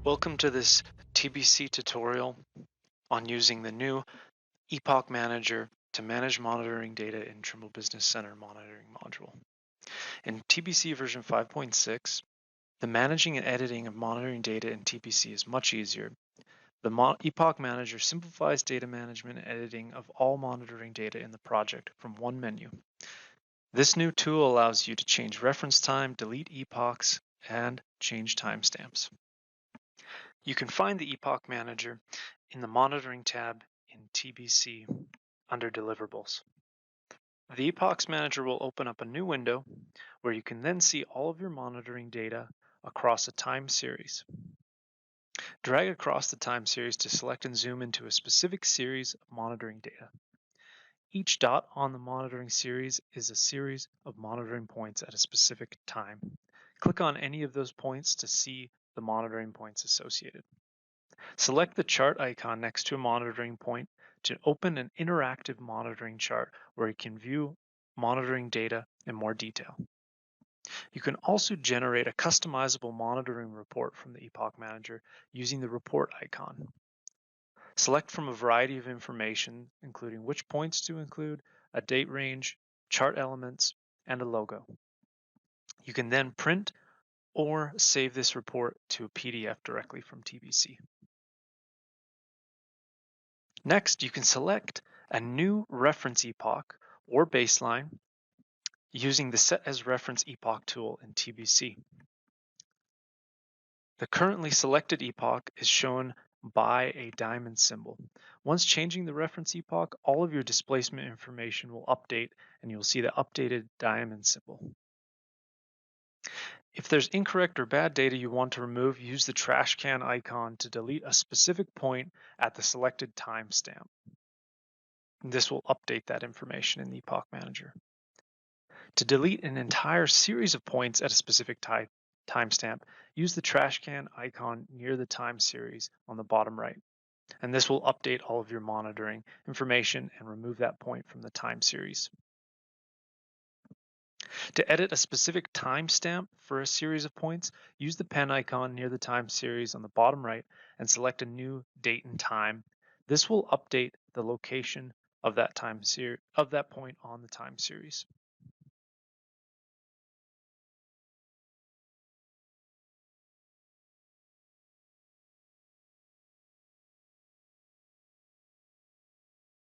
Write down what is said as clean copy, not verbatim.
Welcome to this TBC tutorial on using the new Epoch Manager to manage monitoring data in Trimble Business Center monitoring module. In TBC version 5.6, the managing and editing of monitoring data in TBC is much easier. The Epoch Manager simplifies data management and editing of all monitoring data in the project from one menu. This new tool allows you to change reference time, delete epochs, and change timestamps. You can find the Epoch Manager in the Monitoring tab in TBC under Deliverables. The Epoch Manager will open up a new window where you can then see all of your monitoring data across a time series. Drag across the time series to select and zoom into a specific series of monitoring data. Each dot on the monitoring series is a series of monitoring points at a specific time. Click on any of those points to see the monitoring points associated. Select the chart icon next to a monitoring point to open an interactive monitoring chart where you can view monitoring data in more detail. You can also generate a customizable monitoring report from the Epoch Manager using the report icon. Select from a variety of information, including which points to include, a date range, chart elements, and a logo. You can then print or save this report to a PDF directly from TBC. Next, you can select a new reference epoch or baseline using the Set as Reference Epoch tool in TBC. The currently selected epoch is shown by a diamond symbol. Once changing the reference epoch, all of your displacement information will update and you'll see the updated diamond symbol. If there's incorrect or bad data you want to remove, use the trash can icon to delete a specific point at the selected timestamp. This will update that information in the Epoch Manager. To delete an entire series of points at a specific timestamp, use the trash can icon near the time series on the bottom right. And this will update all of your monitoring information and remove that point from the time series. To edit a specific timestamp for a series of points, use the pen icon near the time series on the bottom right and select a new date and time. This will update the location of that point on the time series.